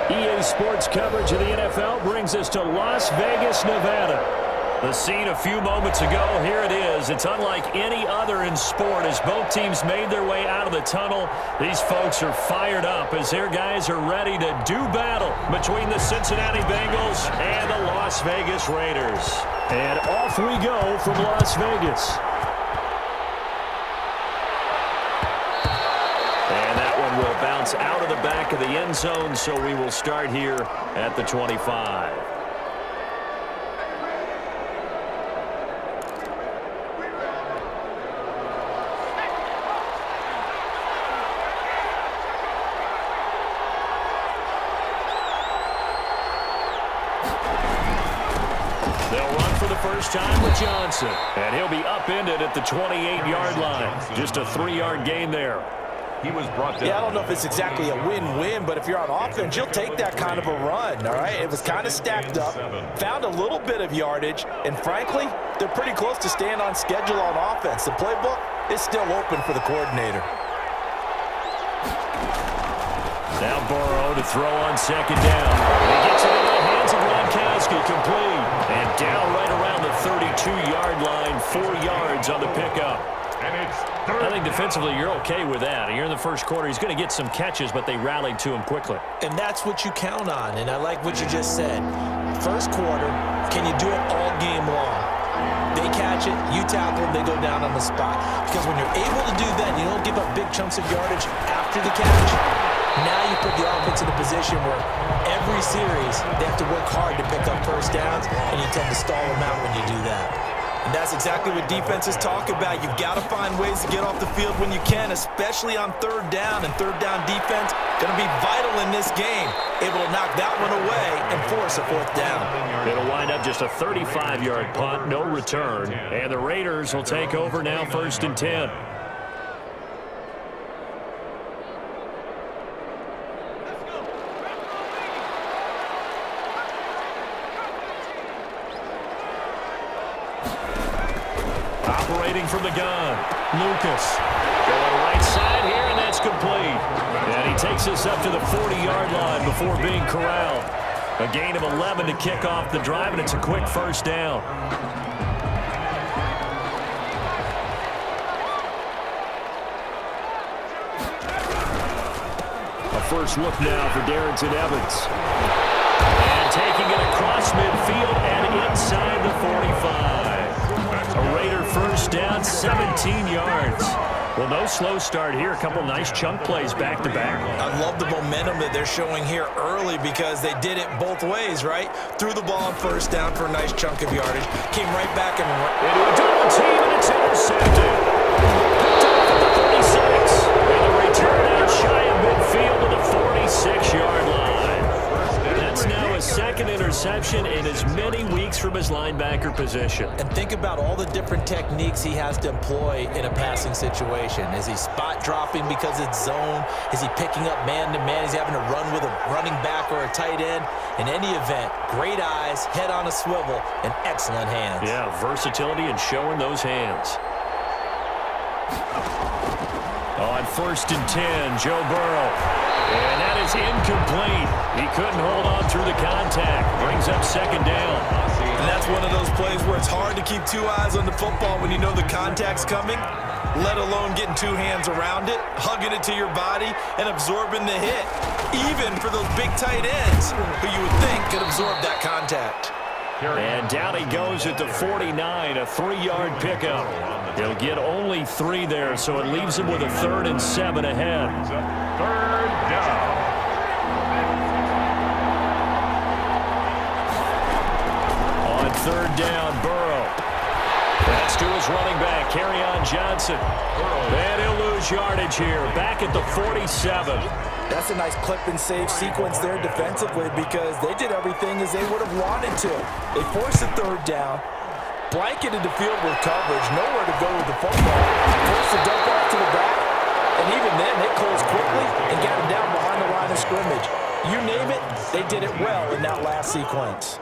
EA Sports coverage of the NFL brings us to Las Vegas, Nevada. The scene a few moments ago, here it is. It's unlike any other in sport as both teams made their way out of the tunnel. These folks are fired up as their guys are ready to do battle between the Cincinnati Bengals and the Las Vegas Raiders. And off we go from Las Vegas. And that one will bounce out of the back of the end zone, so we will start here at the 25. First time with Johnson, and he'll be upended at the 28-yard line. Just a 3-yard gain there. He was brought down. Yeah, I don't know if it's exactly a win-win, but if you're on offense, you'll take that kind of a run, all right? It was kind of stacked up, found a little bit of yardage, and frankly, they're pretty close to staying on schedule on offense. The playbook is still open for the coordinator. Now Burrow to throw on second down. He gets it into the hands of Gronkowski, complete. And down right around the 32-yard line, 4 yards on the pickup. And it's I think defensively you're okay with that. You're in the first quarter. He's going to get some catches, but they rallied to him quickly. And that's what you count on, and I like what you just said. First quarter, can you do it all game long? They catch it, you tackle them, they go down on the spot. Because when you're able to do that, you don't give up big chunks of yardage after the catch. Now you put the offense in a position where every series they have to work hard to pick up first downs, and you tend to stall them out when you do that. And that's exactly what defenses talk about. You've got to find ways to get off the field when you can, especially on third down. And third down defense going to be vital in this game. Able to knock that one away and force a fourth down. It'll wind up just a 35-yard punt, no return. And the Raiders will take over now, 1st and 10. From the gun, Lucas going right side here, and that's complete. And he takes us up to the 40-yard line before being corralled. A gain of 11 to kick off the drive, and it's a quick first down. A first look now for Darrington Evans. And taking it across midfield and inside the 45. A Raider first down, 17 yards. Well, no slow start here. A couple nice chunk plays back-to-back. I love the momentum that they're showing here early because they did it both ways, right? Threw the ball on first down for a nice chunk of yardage. Came right back and into a double team, and it's intercepted. Picked up at the 36. And a return out shy of midfield to the 46-yard line. That's now a second interception in as many weeks from his linebacker position. And think about all the different techniques he has to employ in a passing situation. Is he spot dropping because it's zone? Is he picking up man-to-man? Is he having to run with a running back or a tight end? In any event, great eyes, head on a swivel, and excellent hands. Yeah, versatility and showing those hands. On 1st and 10, Joe Burrow. And that is incomplete. He couldn't hold on through the contact. Brings up second down. And that's one of those plays where it's hard to keep 2 eyes on the football when you know the contact's coming, let alone getting 2 hands around it, hugging it to your body, and absorbing the hit. Even for those big tight ends who you would think could absorb that contact. And down he goes at the 49, a 3-yard pickup. He'll get only 3 there, so it leaves him with a 3rd and 7 ahead. Third down. On 3rd down, Burrow. That's to his running back, Kerryon Johnson. And he'll lose yardage here, back at the 47. That's a nice clip and save sequence there defensively because they did everything as they would have wanted to. They forced the 3rd down, blanketed the field with coverage, nowhere to go with the football, forced the dump off to the back, and even then they closed quickly and got him down behind the line of scrimmage. You name it, they did it well in that last sequence.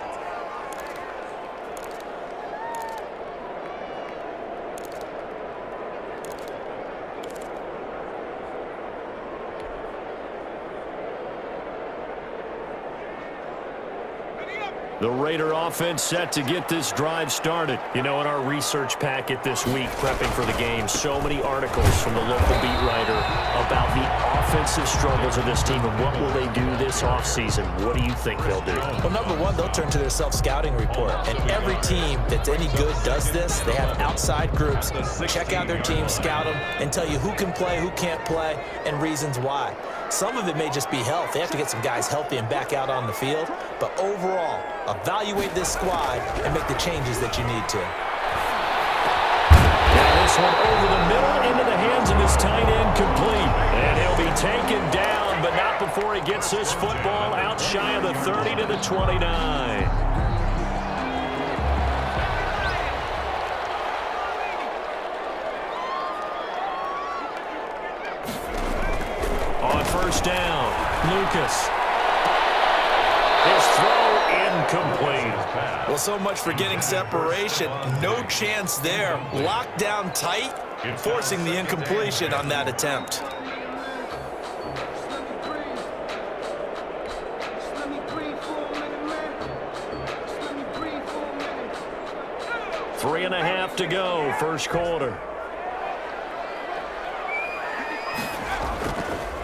The Raider offense set to get this drive started. You know, in our research packet this week, prepping for the game, so many articles from the local beat writer about the offensive struggles of this team and what will they do this offseason. What do you think they'll do? Well, number one, they'll turn to their self-scouting report. And every team that's any good does this. They have outside groups. Check out their team, scout them, and tell you who can play, who can't play, and reasons why. Some of it may just be health. They have to get some guys healthy and back out on the field. But overall, evaluate this squad and make the changes that you need to. Now this one over the middle into the hands of his tight end, complete. And he'll be taken down, but not before he gets this football out shy of the 30 to the 29. First down, Lucas. His throw incomplete. Well, so much for getting separation. No chance there. Locked down tight, forcing the incompletion on that attempt. Three and a half to go, first quarter.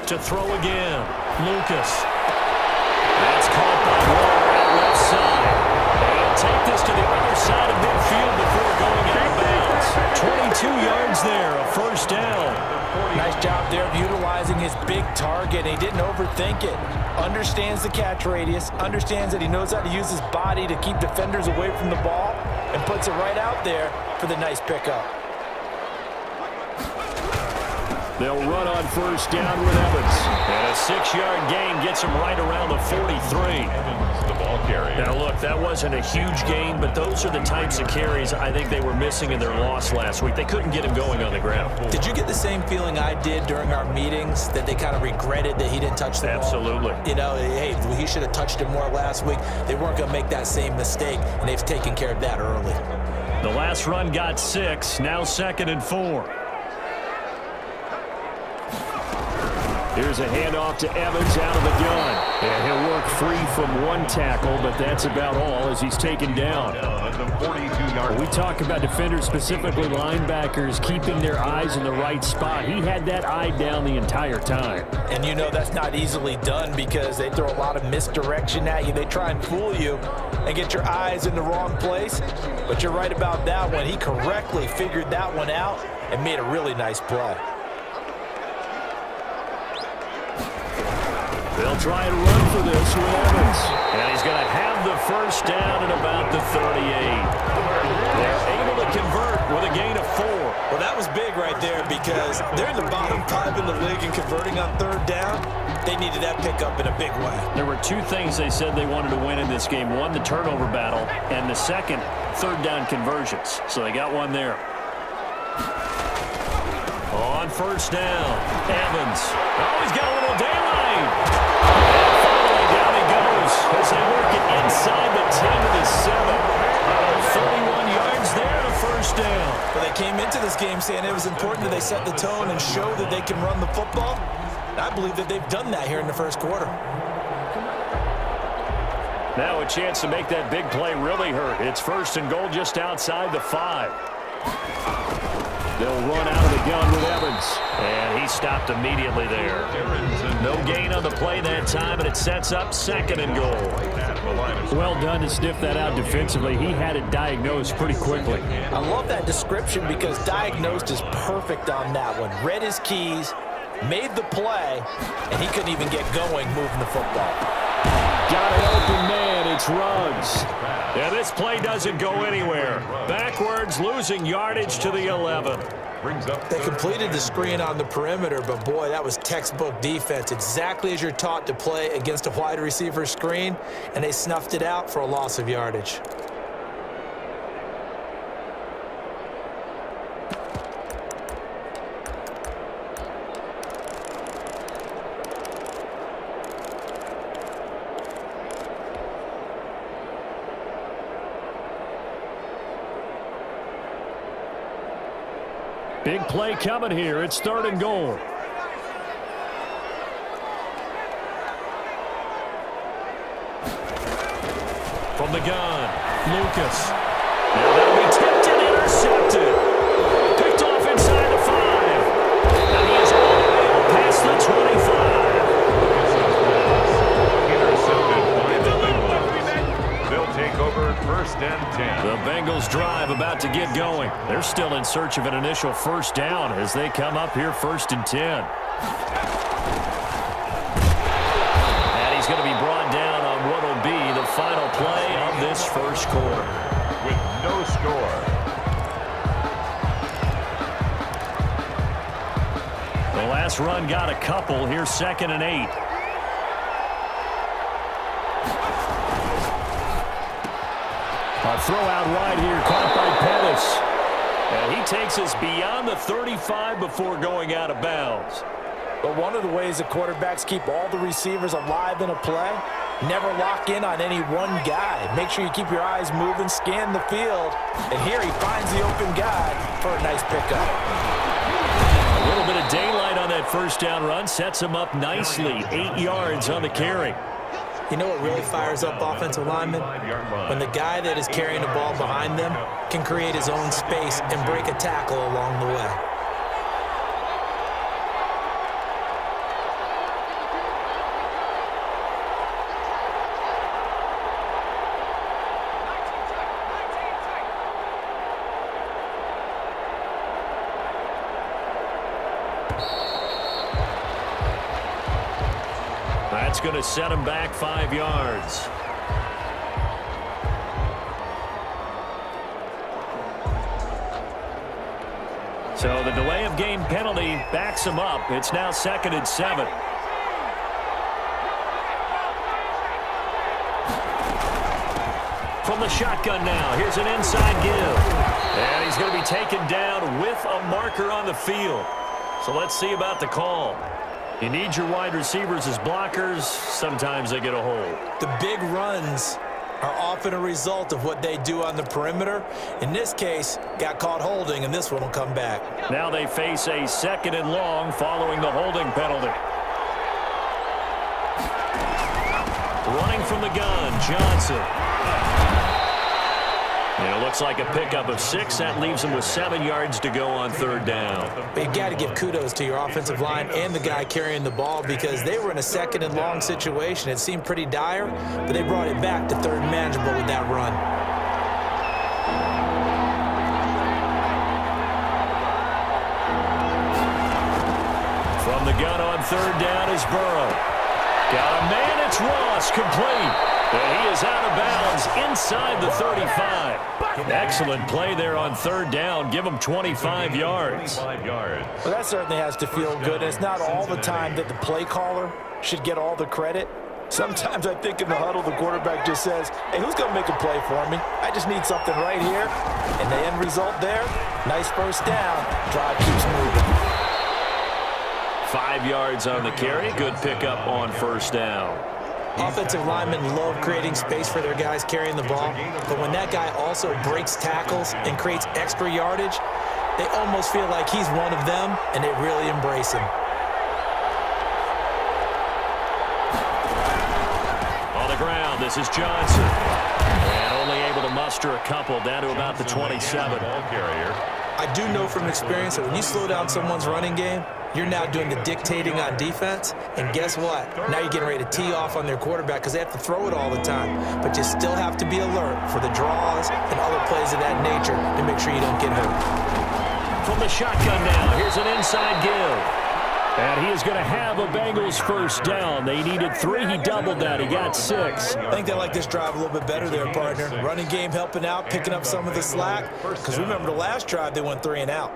To throw again, Lucas. That's caught by Waller out left side. They'll take this to the other side of midfield before going out of bounds. 22 yards there, a first down. Nice job there of utilizing his big target. He didn't overthink it. Understands the catch radius, understands that he knows how to use his body to keep defenders away from the ball, and puts it right out there for the nice pickup. They'll run on first down with Evans. And a 6-yard gain gets him right around the 43. The ball carrier. Now, look, that wasn't a huge gain, but those are the types of carries I think they were missing in their loss last week. They couldn't get him going on the ground. Did you get the same feeling I did during our meetings, that they kind of regretted that he didn't touch the ball? Absolutely. You know, hey, he should have touched it more last week. They weren't going to make that same mistake, and they've taken care of that early. The last run got 6, now 2nd and 4. Here's a handoff to Evans out of the gun. And he'll work free from one tackle, but that's about all as he's taken down. We talk about defenders, specifically linebackers, keeping their eyes in the right spot. He had that eye down the entire time. And you know that's not easily done because they throw a lot of misdirection at you. They try and fool you and get your eyes in the wrong place. But you're right about that one. He correctly figured that one out and made a really nice play. They'll try and run for this with Evans. And he's going to have the first down at about the 38. They're able to convert with a gain of 4. Well, that was big right there because they're in the bottom 5 in the league and converting on third down. They needed that pickup in a big way. There were 2 things they said they wanted to win in this game. One, the turnover battle, and the second, third down conversions. So they got one there. On first down, Evans. Oh, he's got a little daylight. And finally, down he goes as they work it inside the 10 to the 7. 31 yards there, a first down. Well, they came into this game saying it was important that they set the tone and show that they can run the football. And I believe that they've done that here in the first quarter. Now a chance to make that big play really hurt. It's first and goal just outside the 5. They'll run out of the gun with Evans. And he stopped immediately there. No gain on the play that time, and it sets up 2nd and goal. Well done to sniff that out defensively. He had it diagnosed pretty quickly. I love that description because diagnosed is perfect on that one. Read his keys, made the play, and he couldn't even get going moving the football. Got an open man. It's Ruggs. Yeah, this play doesn't go anywhere. Backwards, losing yardage to the 11. They completed the screen on the perimeter, but boy, that was textbook defense. Exactly as you're taught to play against a wide receiver screen, and they snuffed it out for a loss of yardage. Big play coming here. It's 3rd and goal. From From the gun, Lucas. Now that'll be tipped and intercepted. Picked off inside the 5. And he is all the way up past the 25. Intercepted by the Bengals. They'll take over 1st and 10. The Bengals drive about to get going. They're still in search of an initial first down as they come up here 1st and 10. And he's going to be brought down on what will be the final play of this first quarter. With no score. The last run got a couple. Here's 2nd and 8. A throw out wide here, caught by Pettis. And he takes us beyond the 35 before going out of bounds. But one of the ways that quarterbacks keep all the receivers alive in a play, never lock in on any one guy. Make sure you keep your eyes moving, scan the field. And here he finds the open guy for a nice pickup. A little bit of daylight on that first down run sets him up nicely. 8 yards on the carry. You know what really fires up offensive linemen? When the guy that is carrying the ball behind them can create his own space and break a tackle along the way. That's going to set him back 5 yards. So the delay of game penalty backs him up. It's now 2nd and 7. From the shotgun now, here's an inside give. And he's going to be taken down with a marker on the field. So let's see about the call. You need your wide receivers as blockers. Sometimes they get a hold. The big runs are often a result of what they do on the perimeter. In this case, got caught holding, and this one will come back. Now they face a 2nd and long following the holding penalty. Running from the gun, Johnson. And it looks like a pickup of 6. That leaves him with 7 yards to go on 3rd down. But you got to give kudos to your offensive line and the guy carrying the ball because they were in a 2nd and long situation. It seemed pretty dire, but they brought it back to 3rd and manageable with that run. From the gun on 3rd down is Burrow. Got a man, it's Ross, complete. And he is out of bounds inside the 35. Excellent play there on 3rd down. Give him 25 yards. Well, that certainly has to feel good. It's not all the time that the play caller should get all the credit. Sometimes I think in the huddle, the quarterback just says, hey, who's going to make a play for me? I just need something right here. And the end result there, nice first down. Drive keeps moving. 5 yards on the carry. Good pickup on 1st down. Offensive linemen love creating space for their guys carrying the ball, but when that guy also breaks tackles and creates extra yardage, they almost feel like he's one of them, and they really embrace him. On the ground, this is Johnson. And only able to muster a couple down to about the 27. Ball carrier. I do know from experience that when you slow down someone's running game, you're now doing the dictating on defense, and guess what? Now you're getting ready to tee off on their quarterback because they have to throw it all the time. But you still have to be alert for the draws and other plays of that nature to make sure you don't get hurt. From the shotgun now, here's an inside give. And he is going to have a Bengals first down. They needed 3. He doubled that. He got 6. I think they like this drive a little bit better there, partner. Running game helping out, picking up some of the slack. Because remember the last drive, they went 3 and out.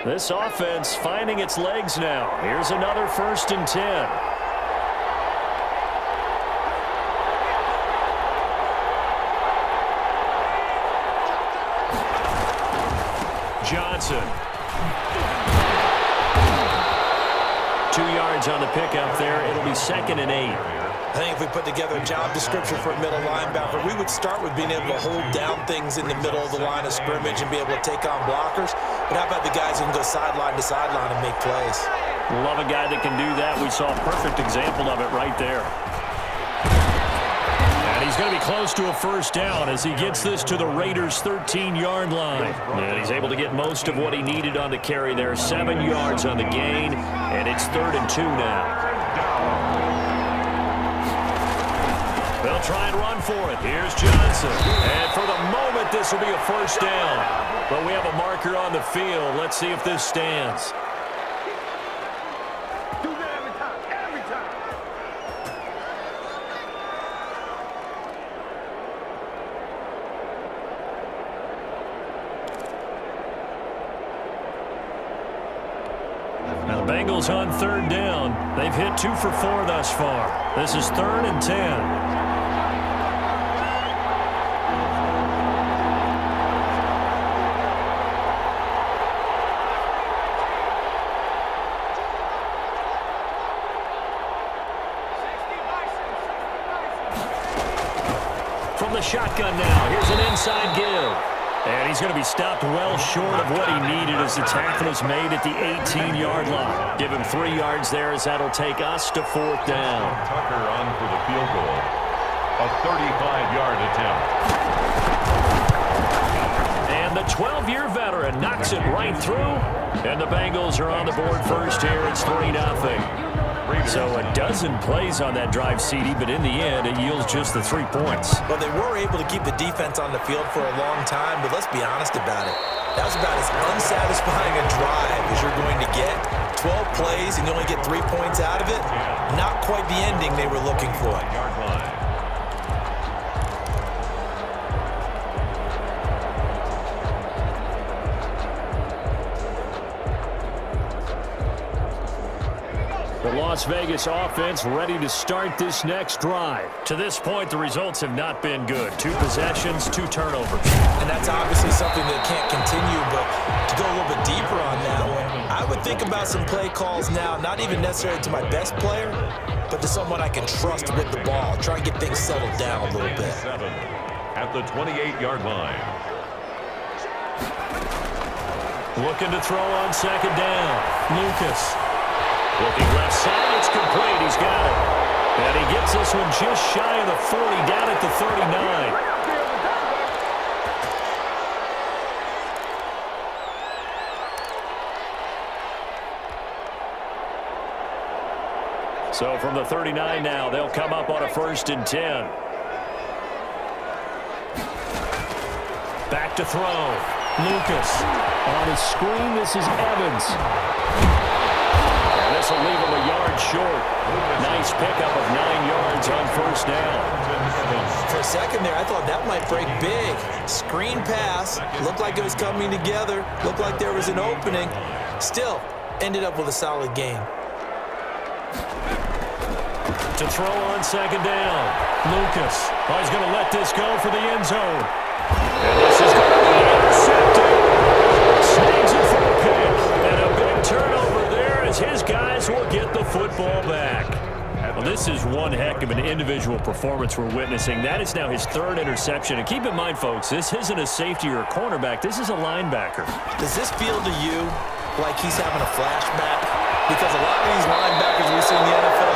This offense finding its legs now. Here's another 1st and 10. Johnson. 2 yards on the pickup there. It'll be 2nd and 8. I think if we put together a job description for a middle linebacker, we would start with being able to hold down things in the middle of the line of scrimmage and be able to take on blockers. But how about the guys who can go sideline to sideline and make plays? Love a guy that can do that. We saw a perfect example of it right there. And he's going to be close to a first down as he gets this to the Raiders' 13-yard line. And he's able to get most of what he needed on the carry there. 7 yards on the gain, and it's 3rd and 2 now. They'll try and run for it. Here's Johnson. And for the moment, this will be a first down. But we have a marker on the field. Let's see if this stands. Do that every time. Every time. Now the Bengals on 3rd down. They've hit 2 for 4 thus far. This is 3rd and 10. From the shotgun now, here's an inside give. And he's going to be stopped well short of what he needed as the tackle is made at the 18-yard line. Give him 3 yards there as that'll take us to 4th down. Tucker on for the field goal. A 35-yard attempt. And the 12-year veteran knocks it right through. And the Bengals are on the board first here. It's 3-0. So a dozen plays on that drive, CD, but in the end, it yields just the 3 points. Well, they were able to keep the defense on the field for a long time, but let's be honest about it. That was about as unsatisfying a drive as you're going to get. 12 plays and you only get 3 points out of it. Not quite the ending they were looking for. Yard line. The Las Vegas offense ready to start this next drive. To this point, the results have not been good. 2 possessions, 2 turnovers. And that's obviously something that can't continue, but to go a little bit deeper on that one, I would think about some play calls now, not even necessarily to my best player, but to someone I can trust with the ball. Try and get things settled down a little bit. 7 at the 28-yard line. Looking to throw on 2nd down. Lucas. Looking left side, it's complete. He's got it. And he gets this one just shy of the 40, down at the 39. So from the 39 now, they'll come up on a 1st and 10. Back to throw. Lucas. On his screen, this is Evans. This will leave him a yard short. Nice pickup of 9 yards on 1st down. For a second there, I thought that might break big. Screen pass. Looked like it was coming together. Looked like there was an opening. Still, ended up with a solid game. To throw on 2nd down. Lucas. Oh, he's going to let this go for the end zone. And this is going to be intercepted. Snags it for a pick. And a big turnover there as his guys will get the football back. Well, this is one heck of an individual performance we're witnessing. That is now his 3rd interception. And keep in mind, folks, this isn't a safety or a cornerback. This is a linebacker. Does this feel to you like he's having a flashback? Because a lot of these linebackers we see in the NFL,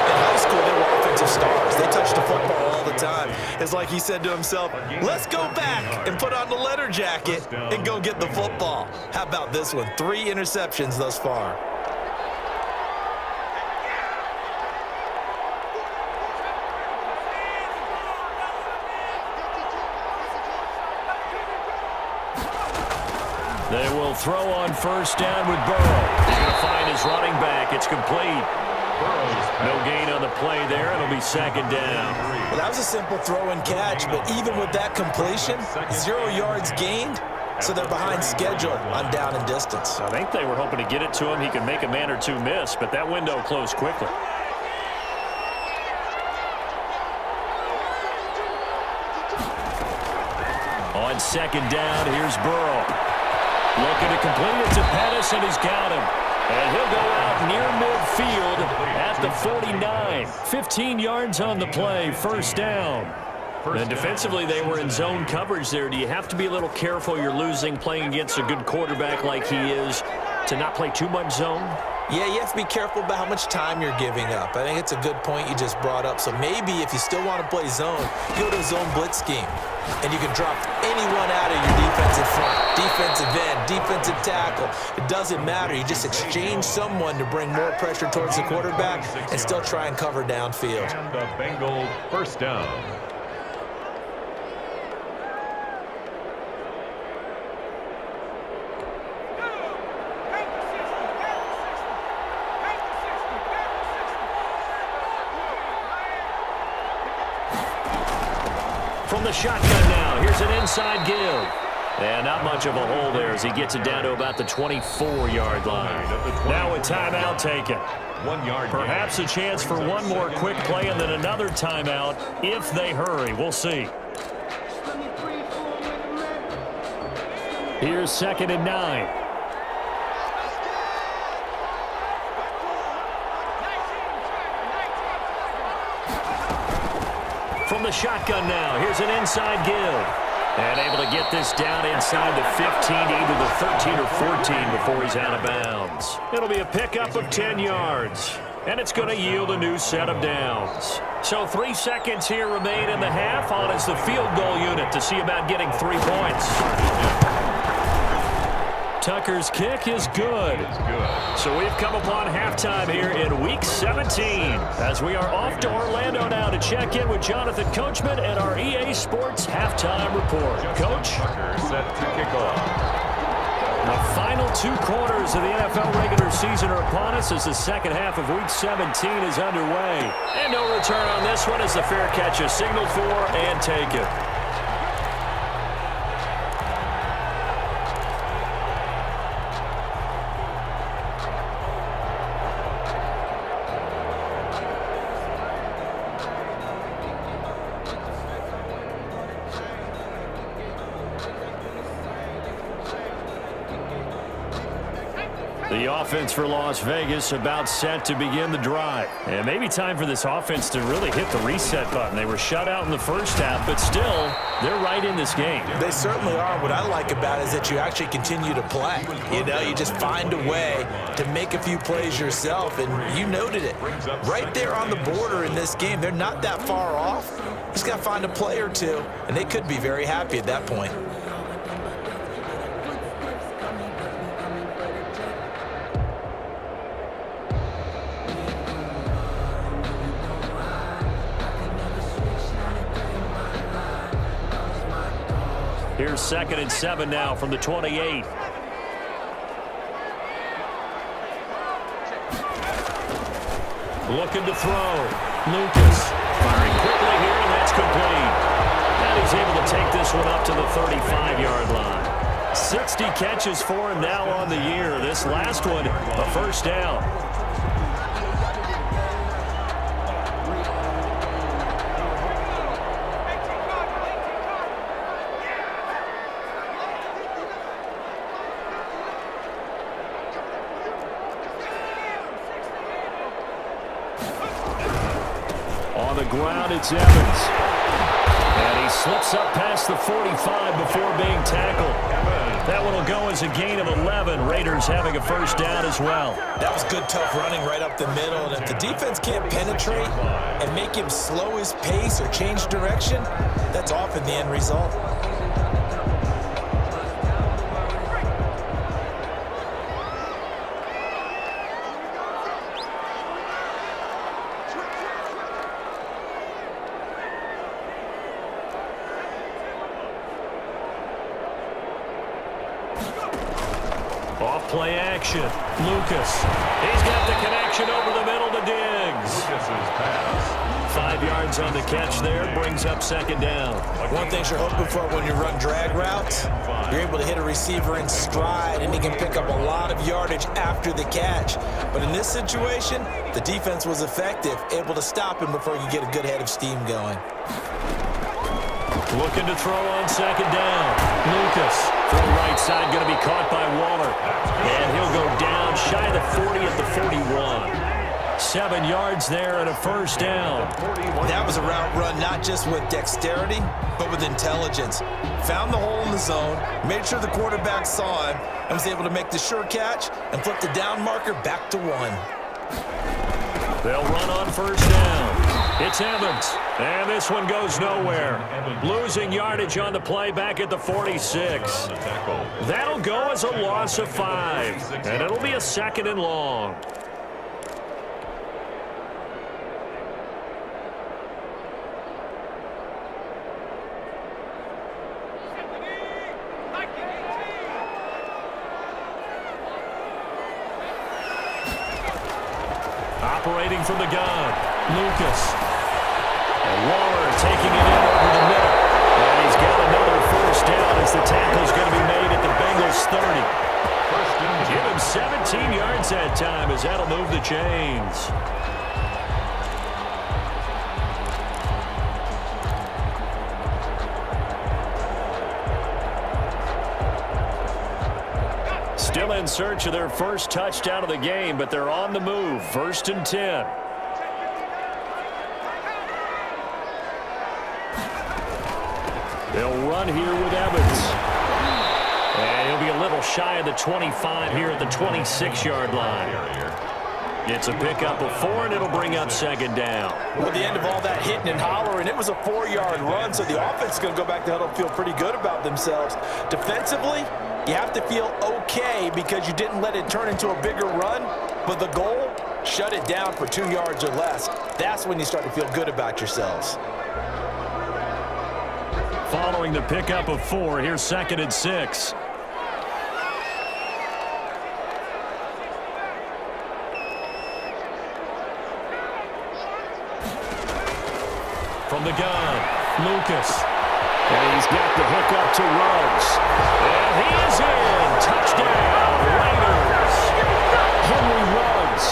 in high school, they were offensive stars. They touched the football all the time. It's like he said to himself, let's go back and put on the leather jacket and go get the football. How about this one? 3 interceptions thus far. They will throw on 1st down with Burrow. He's going to find his running back. It's complete. No gain on the play there. It'll be 2nd down. Well, that was a simple throw and catch, but even with that completion, 0 yards gained, so they're behind schedule on down and distance. I think they were hoping to get it to him. He could make a man or 2 miss, but that window closed quickly. On 2nd down, here's Burrow. Looking to complete it to Pettis, and he's got him. And he'll go out near midfield at the 49. 15 yards on the play, 1st down. And defensively, they were in zone coverage there. Do you have to be a little careful? You're losing playing against a good quarterback like he is to not play too much zone? Yeah, you have to be careful about how much time you're giving up. I think it's a good point you just brought up. So maybe if you still want to play zone, go to a zone blitz scheme. And you can drop anyone out of your defensive front, defensive end, defensive tackle. It doesn't matter. You just exchange someone to bring more pressure towards the quarterback and still try and cover downfield. And the Bengals first down. From the shotgun now, here's an inside give. And not much of a hole there as he gets it down to about the 24-yard line. Now a timeout taken. 1 yard. Perhaps a chance for one more quick play and then another timeout if they hurry. We'll see. Here's 2nd and 9. From the shotgun now, here's an inside give. And able to get this down inside the 15, either the 13 or 14 before he's out of bounds. It'll be a pickup of 10 yards. And it's going to yield a new set of downs. So 3 seconds here remain in the half. On is the field goal unit to see about getting 3 points. Tucker's kick is good. So we've come upon halftime here in Week 17 as we are off to Orlando now to check in with Jonathan Coachman and our EA Sports Halftime Report. Coach? Tucker set to kick off. The final 2 quarters of the NFL regular season are upon us as the second half of Week 17 is underway. And no return on this one as the fair catch is signaled for and taken. The offense for Las Vegas about set to begin the drive. And maybe time for this offense to really hit the reset button. They were shut out in the first half, but still, they're right in this game. They certainly are. What I like about it is that you actually continue to play. You know, you just find a way to make a few plays yourself, and you noted it. Right there on the border in this game, they're not that far off. Just got to find a play or two, and they could be very happy at that point. Here's 2nd and 7 now from the 28. Looking to throw. Lucas firing quickly here, and that's complete. And he's able to take this one up to the 35-yard line. 60 catches for him now on the year. This last one, a first down. On the ground, it's Evans. And he slips up past the 45 before being tackled. That one will go as a gain of 11. Raiders having a first down as well. That was good, tough running right up the middle. And if the defense can't penetrate and make him slow his pace or change direction, that's often the end result. Off-play action. Lucas. He's got the connection over the middle to Diggs. Lucas's pass. 5 yards on the catch there. Brings up 2nd down. One thing you're hoping for when you run drag routes, you're able to hit a receiver in stride, and he can pick up a lot of yardage after the catch. But in this situation, the defense was effective, able to stop him before he could get a good head of steam going. Looking to throw on 2nd down. Lucas from the right side, going to be caught by Waller. And he'll go down shy of the 40 at the 41. 7 yards there and a first down. That was a route run not just with dexterity, but with intelligence. Found the hole in the zone, made sure the quarterback saw him, and was able to make the sure catch and flip the down marker back to 1. They'll run on first down. It's Evans, and this one goes nowhere. Losing yardage on the play back at the 46. That'll go as a loss of 5, and it'll be a 2nd and long. Operating from the gun, Lucas. And Waller taking it in over the middle. And he's got another first down as the tackle's going to be made at the Bengals 30. Give him 17 yards that time as that'll move the chains. Still in search of their first touchdown of the game, but they're on the move. 1st and 10. They'll run here with Evans. And he'll be a little shy of the 25 here at the 26-yard line. It's a pickup of 4, and it'll bring up 2nd down. Well, at the end of all that hitting and hollering, it was a 4-yard run, so the offense is going to go back to huddle and feel pretty good about themselves. Defensively, you have to feel okay because you didn't let it turn into a bigger run, but the goal, shut it down for 2 yards or less. That's when you start to feel good about yourselves. Following the pickup of 4, here's 2nd and 6. From the gun, Lucas. And he's got the hook up to Ruggs. And he is in. Touchdown, Raiders. Henry Ruggs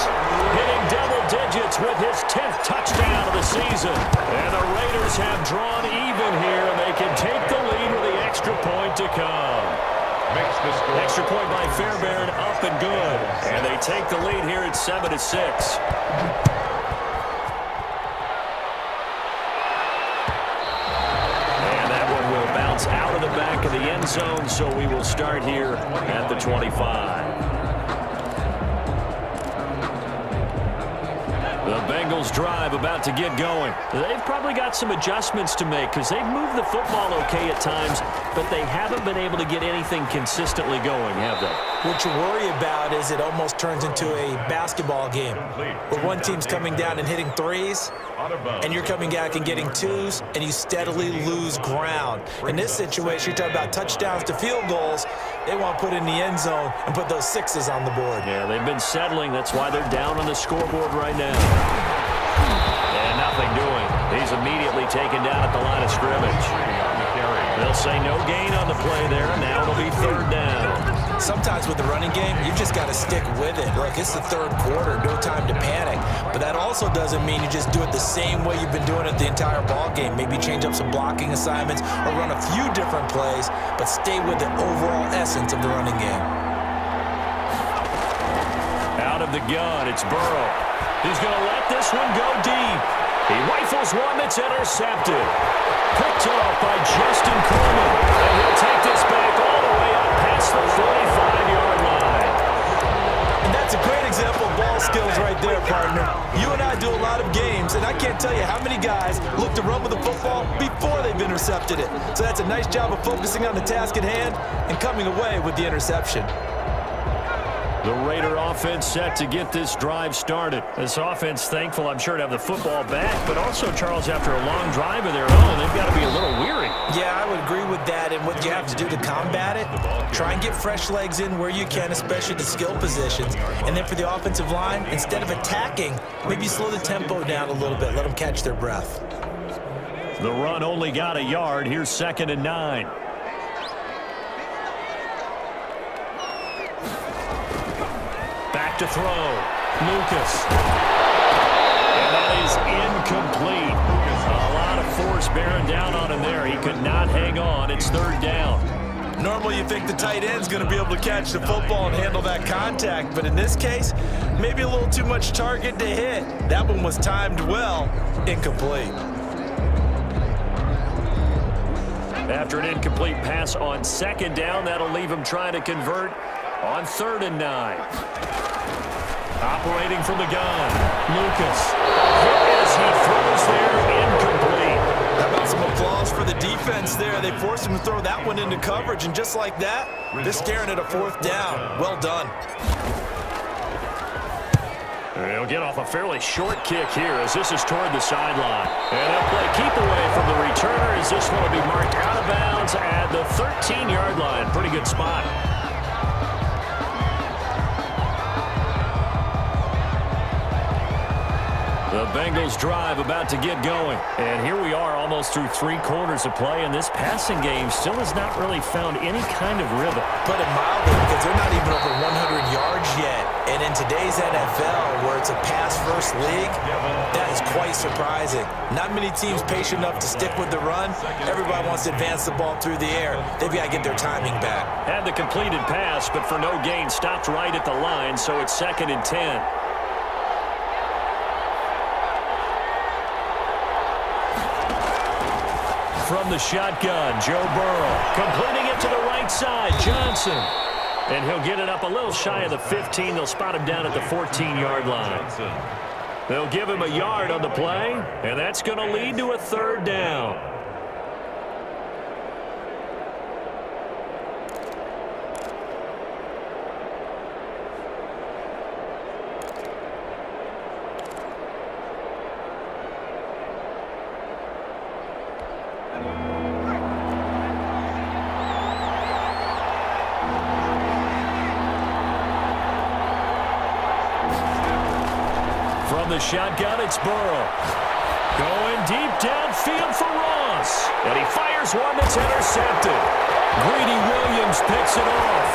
hitting double digits with his 10th touchdown of the season. And the Raiders have drawn even here, and they can take the lead with the extra point to come. Extra point by Fairbairn, up and good. And they take the lead here at 7-6. Out of the back of the end zone, so we will start here at the 25. The Bengals drive about to get going. They've probably got some adjustments to make because they've moved the football okay at times, but they haven't been able to get anything consistently going, have they? What you worry about is it almost turns into a basketball game where one team's coming down and hitting threes, and you're coming back and getting twos, and you steadily lose ground. In this situation, you're talking about touchdowns to field goals. They want to put in the end zone and put those 6s on the board. Yeah, they've been settling. That's why they're down on the scoreboard right now. And nothing doing. He's immediately taken down at the line of scrimmage. They'll say no gain on the play there, and now it'll be 3rd down. Sometimes with the running game, you just got to stick with it. Look, it's the 3rd quarter, no time to panic. But that also doesn't mean you just do it the same way you've been doing it the entire ball game. Maybe change up some blocking assignments or run a few different plays, but stay with the overall essence of the running game. Out of the gun, it's Burrow. He's going to let this one go deep. He rifles one that's intercepted. Picked off by Justin Coleman. And he'll take this back all the way up past the 45-yard line. And that's a great example of ball skills right there, partner. You and I do a lot of games, and I can't tell you how many guys look to run with the football before they've intercepted it. So that's a nice job of focusing on the task at hand and coming away with the interception. The Raider offense set to get this drive started. This offense thankful, I'm sure, to have the football back, but also, Charles, after a long drive of their own, they've got to be a little weary. Yeah, I would agree with that, and what you have to do to combat it, try and get fresh legs in where you can, especially the skill positions. And then for the offensive line, instead of attacking, maybe slow the tempo down a little bit, let them catch their breath. The run only got a yard. Here's 2nd and 9. Back to throw. Lucas. And that is incomplete. A lot of force bearing down on him there. He could not hang on. It's 3rd down. Normally you you think the tight end's going to be able to catch the football and handle that contact. But in this case, maybe a little too much target to hit. That one was timed well, incomplete. After an incomplete pass on second down, that'll leave him trying to convert on 3rd and 9. Operating from the gun, Lucas. As he throws there, incomplete. How about some applause for the defense there? They forced him to throw that one into coverage, and just like that, they're staring at a 4th down. Well done. He'll get off a fairly short kick here as this is toward the sideline. And they'll play keep away from the returner as this one will be marked out of bounds at the 13-yard line. Pretty good spot. The Bengals drive about to get going. And here we are almost through 3 quarters of play, and this passing game still has not really found any kind of rhythm. Put it mildly, because they're not even over 100 yards yet. And in today's NFL, where it's a pass-first league, that is quite surprising. Not many teams patient enough to stick with the run. Everybody wants to advance the ball through the air. They've got to get their timing back. Had the completed pass, but for no gain, stopped right at the line, so it's 2nd and 10. From the shotgun, Joe Burrow completing it to the right side, Johnson. And he'll get it up a little shy of the 15. They'll spot him down at the 14-yard line. They'll give him a yard on the play, and that's going to lead to a 3rd down. From the shotgun, it's Burrow. Going deep downfield for Ross. And he fires one that's intercepted. Greedy Williams picks it off.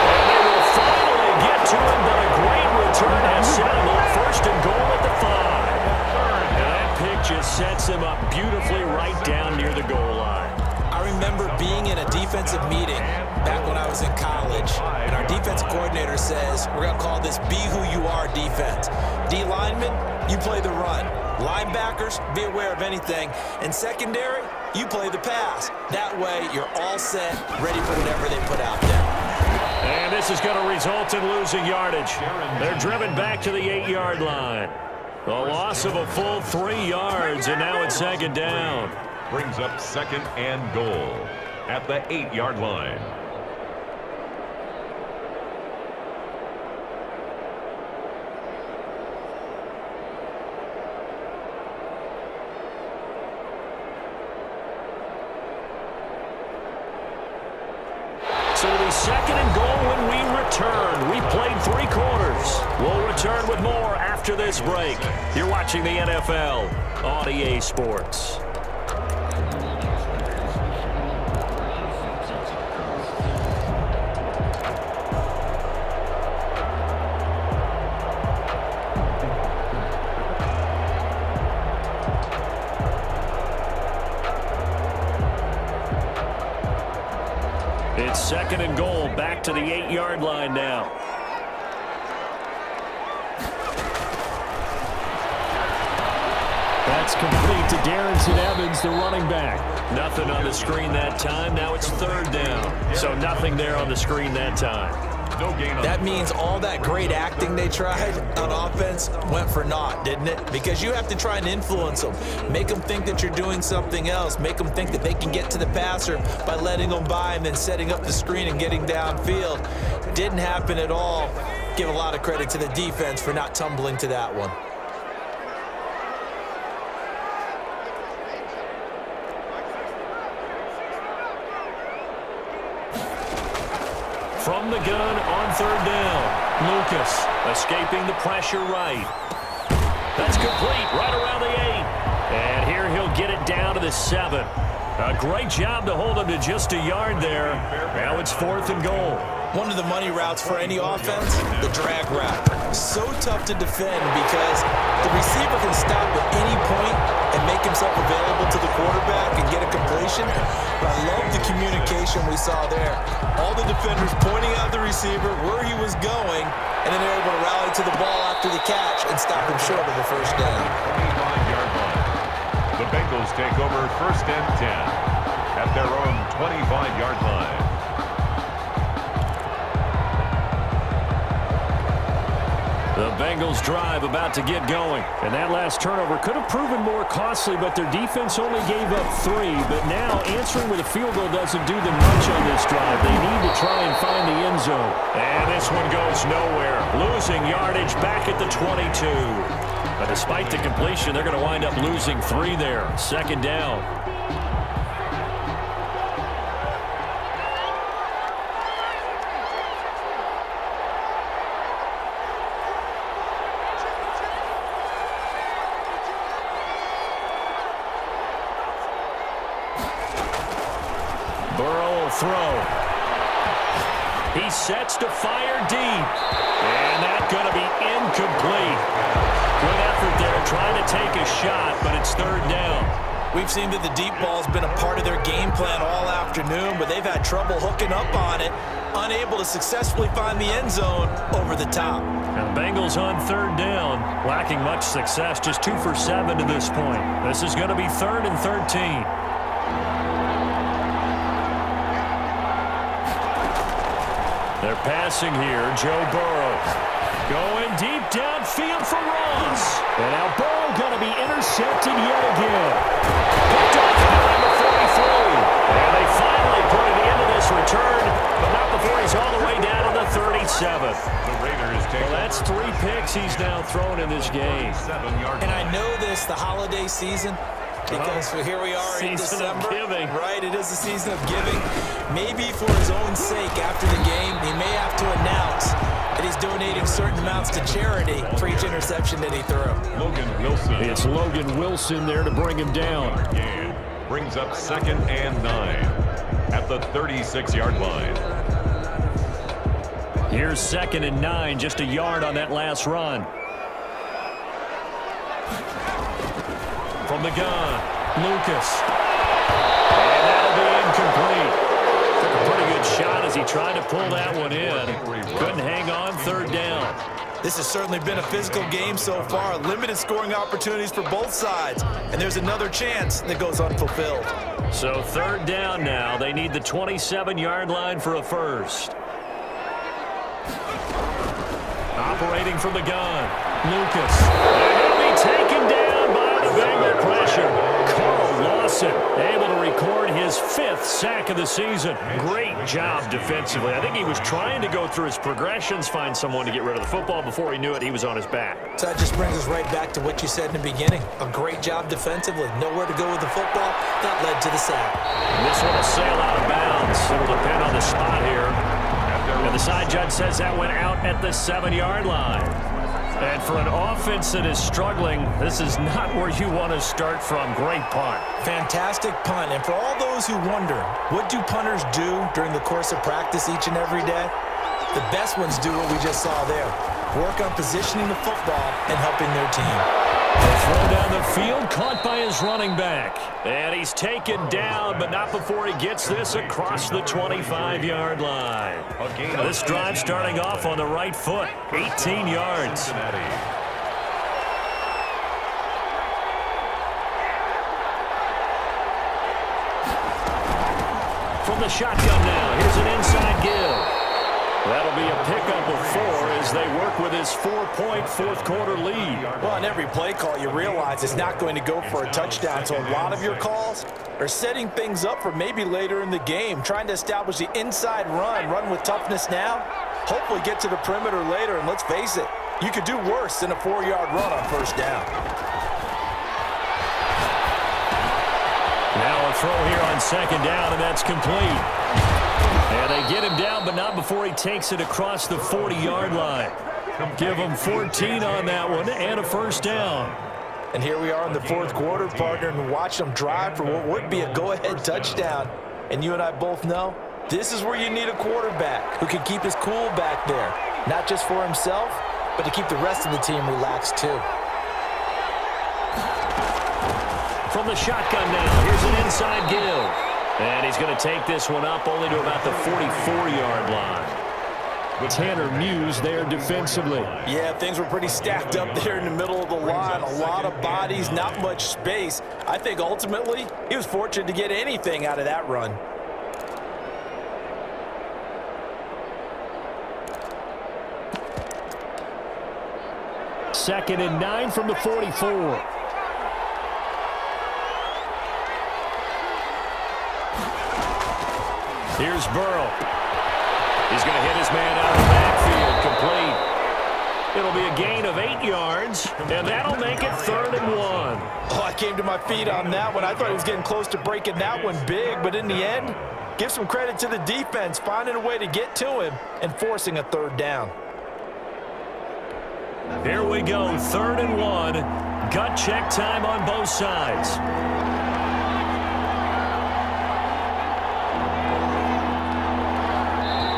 And they will finally get to him, but a great return has set him up 1st and goal at the 5. And that pick just sets him up beautifully right down near the goal line. I remember being in a defensive meeting back when I was in college, and our defensive coordinator says, we're going to call this Be Who You Are defense. D linemen, you play the run. Linebackers, be aware of anything. And secondary, you play the pass. That way, you're all set, ready for whatever they put out there. And this is going to result in losing yardage. They're driven back to the 8-yard line. The loss of a full 3 yards, and now it's 2nd down. Brings up 2nd and goal at the 8-yard line. So it'll be 2nd and goal when we return. We played 3 quarters. We'll return with more after this break. You're watching the NFL on EA Sports. It's 2nd and goal, back to the 8-yard line now. That's complete to Darrington Evans, the running back. Nothing on the screen that time. Now it's 3rd down. So nothing there on the screen that time. No gain on that means all that great acting they tried on offense went for naught, didn't it? Because you have to try and influence them. Make them think that you're doing something else. Make them think that they can get to the passer by letting them by and then setting up the screen and getting downfield. Didn't happen at all. Give a lot of credit to the defense for not tumbling to that one. From the gun on 3rd down, Lucas escaping the pressure right. That's complete right around the 8. And here he'll get it down to the 7. A great job to hold him to just a yard there. Now it's 4th and goal. One of the money routes for any offense, the drag route. So tough to defend because the receiver can stop at any point and make himself available to the quarterback and get a completion. But I love the communication we saw there. All the defenders pointing out the receiver where he was going, and then they're able to rally to the ball after the catch and stop him short of the first down. 25-yard line. The Bengals take over 1st and 10 at their own 25-yard line. The Bengals drive about to get going. And that last turnover could have proven more costly, but their defense only gave up 3. But now answering with a field goal doesn't do them much on this drive. They need to try and find the end zone. And this one goes nowhere. Losing yardage back at the 22. But despite the completion, they're going to wind up losing 3 there. 2nd down. Burrow will throw. He sets to fire deep. And that's going to be incomplete. Good effort there trying to take a shot, but it's 3rd down. We've seen that the deep ball has been a part of their game plan all afternoon, but they've had trouble hooking up on it, unable to successfully find the end zone over the top. And the Bengals on 3rd down, lacking much success, just 2 for 7 to this point. This is going to be 3rd and 13. They're passing here. Joe Burrow going deep downfield for Ross. And now Burrow going to be intercepted yet again. Picked off behind the 43. And they finally put an end to this return, but not before he's all the way down to the 37th. The Raiders take Well, that's 3 picks he's now thrown in this game. 7-yard And I line. know this, the holiday season, because here we are in Season of December. giving. Right, it is the season of giving. Maybe for his own sake after the game, he may have to announce that he's donating certain amounts to charity for each interception that he threw. Logan Wilson. It's Logan Wilson there to bring him down. Again, brings up 2nd and 9 at the 36-yard line. Here's 2nd and 9, just a yard on that last run. From the gun, Lucas. And that'll be incomplete. Took a pretty good shot as he tried to pull that one in. Couldn't hang on, 3rd down. This has certainly been a physical game so far. Limited scoring opportunities for both sides. And there's another chance that goes unfulfilled. So 3rd down now. They need the 27-yard line for a first. Operating from the gun, Lucas. And he'll be taken down by the Bengal pressure. Carl Lawson able to record his 5th sack of the season. Great job defensively. I think he was trying to go through his progressions, find someone to get rid of the football. Before he knew it, he was on his back. So that just brings us right back to what you said in the beginning. A great job defensively. Nowhere to go with the football. That led to the sack. This one will sail out of bounds. It'll depend on the spot here. And the side judge says that went out at the 7-yard line. And for an offense that is struggling, this is not where you want to start from. Great punt. Fantastic punt. And for all those who wonder, what do punters do during the course of practice each and every day? The best ones do what we just saw there. Work on positioning the football and helping their team. The throw down the field, caught by his running back. And he's taken down, but not before he gets this across the 25-yard line. This drive starting off on the right foot, 18 yards. From the shotgun now, here's an inside give. That'll be a pickup of 4 as they work with his 4-point fourth-quarter lead. Well, on every play call, you realize it's not going to go for a touchdown, so a lot of your calls are setting things up for maybe later in the game, trying to establish the inside run with toughness now, hopefully get to the perimeter later, and let's face it, you could do worse than a 4-yard run on first down. Now a throw here on 2nd down, and that's complete. And they get him down, but not before he takes it across the 40-yard line. Give him 14 on that one and a first down. And here we are in the fourth quarter, partner, and watch them drive for what would be a go-ahead touchdown. And you and I both know this is where you need a quarterback who can keep his cool back there, not just for himself, but to keep the rest of the team relaxed too. From the shotgun now, here's an inside give. And he's going to take this one up only to about the 44-yard line. Tanner Muse there defensively. Yeah, things were pretty stacked up there in the middle of the line. A lot of bodies, not much space. I think ultimately he was fortunate to get anything out of that run. Second and 9 from the 44. Here's Burrow. He's going to hit his man out of the backfield, complete. It'll be a gain of 8 yards, and that'll make it 3rd and 1. Oh, I came to my feet on that one. I thought he was getting close to breaking that one big, but in the end, give some credit to the defense, finding a way to get to him and forcing a 3rd down. Here we go, 3rd and 1. Gut check time on both sides.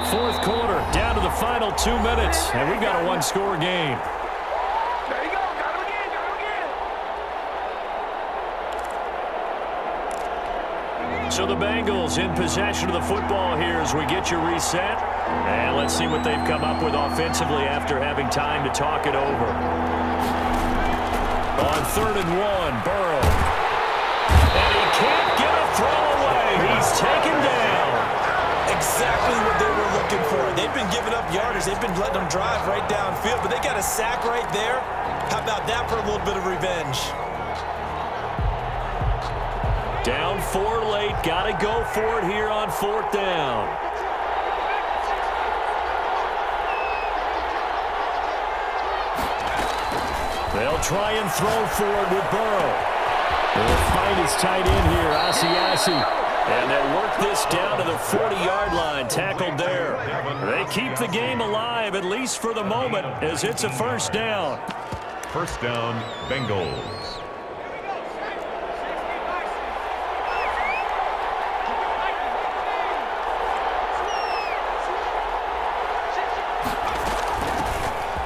Fourth quarter, down to the final 2 minutes, and we've got a one-score game. There you go, got him again, So the Bengals in possession of the football here as we get you reset. And let's see what they've come up with offensively after having time to talk it over. On 3rd and 1, Burrow. And he can't get a throw away. He's taken down. Exactly what they were looking for. They've been giving up yardage. They've been letting them drive right downfield, but they got a sack right there. How about that for a little bit of revenge? Down 4 late. Got to go for it here on 4th down. They'll try and throw for it with Burrow. They'll find his tight end here, Asiasi. And they'll work this down to the 40-yard line, tackled there. They keep the game alive, at least for the moment, as it's a 1st down. 1st down, Bengals.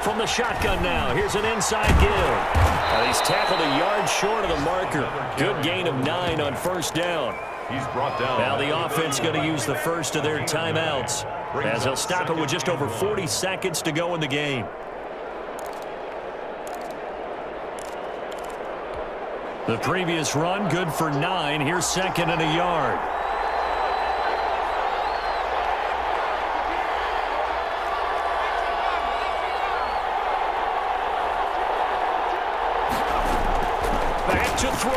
From the shotgun now, here's an inside give. He's tackled a yard short of the marker. Good gain of 9 on 1st down. He's brought down. Now the offense going to use the first of their timeouts as they'll stop it with just over 40 seconds to go in the game. The previous run good for 9. Here's 2nd and a yard. Back to throw.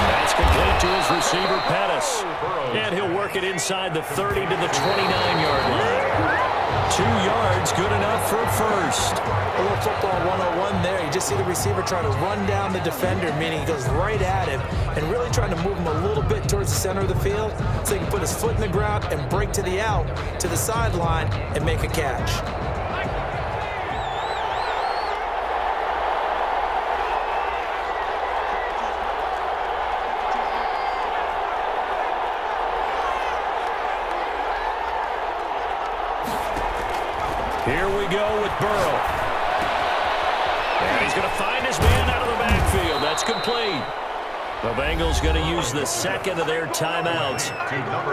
That's complete to his receiver, Pettis. And he'll work it inside the 30 to the 29-yard line. 2 yards, good enough for a 1st. A little football 101 there. You just see the receiver trying to run down the defender, meaning he goes right at him and really trying to move him a little bit towards the center of the field so he can put his foot in the ground and break to the out, to the sideline, and make a catch. Here we go with Burrow. And he's going to find his man out of the backfield. That's complete. The Bengals going to use the 2nd of their timeouts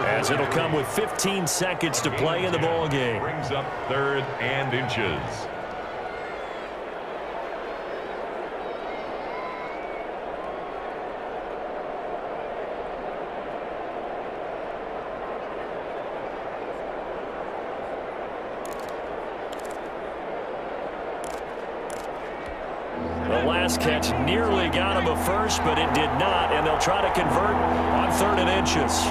as it'll come with 15 seconds to play in the ball game. Brings up 3rd and inches. The last catch nearly got him a 1st, but it did not, and they'll try to convert on 3rd and inches.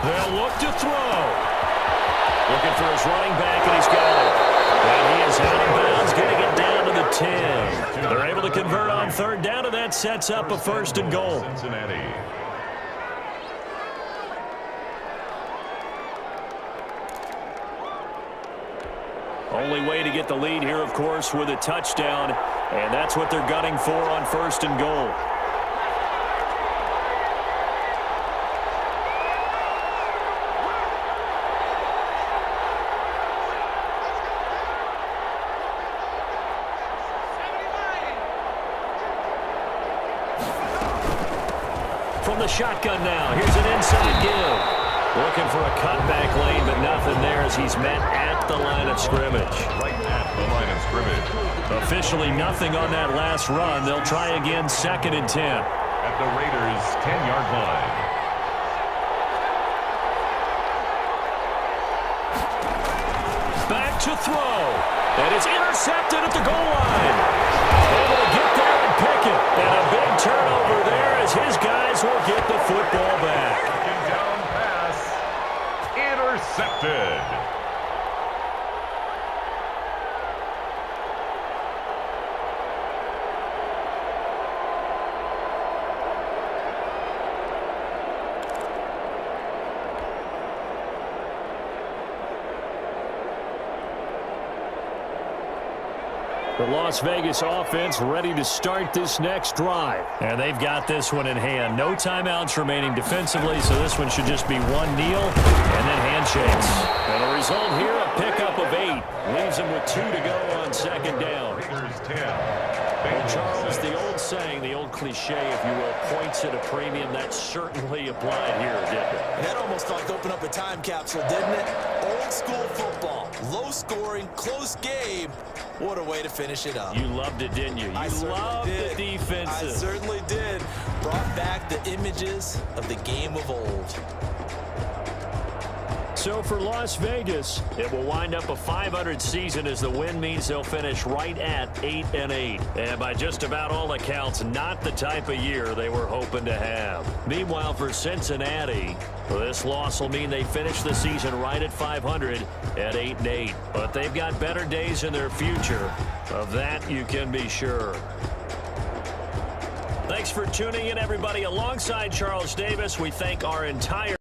They'll look to throw. Looking for his running back, and he's got it. And he is out of bounds, getting it down to the 10. They're able to convert on 3rd down, and that sets up a 1st and goal. Cincinnati. Only way to get the lead here, of course, with a touchdown, and that's what they're gunning for on 1st and goal. From the shotgun now, here's an inside give. Looking for a cutback lane, but nothing there as he's met at the line of scrimmage. Right at the line of scrimmage. Officially nothing on that last run. They'll try again 2nd and 10. At the Raiders' 10-yard line. Back to throw. And it's intercepted at the goal line. Able to get there and pick it. And a big turnover there as his guys will get the football back. Second down pass. Intercepted. The Las Vegas offense ready to start this next drive. And they've got this one in hand. No timeouts remaining defensively, so this one should just be one kneel and then handshakes. And the result here, a pickup of 8. Leaves them with 2 to go on 2nd down. Raiders 10. Well, Charles, the old saying, the old cliche, if you will, points at a premium, that certainly applied here, didn't it? That almost like opened up a time capsule, didn't it? Old school football. Low scoring, close game. What a way to finish it up. You loved it, didn't you? You loved the defensive. I certainly did. Brought back the images of the game of old. So for Las Vegas, it will wind up a .500 season as the win means they'll finish right at 8-8. And by just about all accounts, not the type of year they were hoping to have. Meanwhile, for Cincinnati, this loss will mean they finish the season right at .500 at 8-8. But they've got better days in their future. Of that, you can be sure. Thanks for tuning in, everybody. Alongside Charles Davis, we thank our entire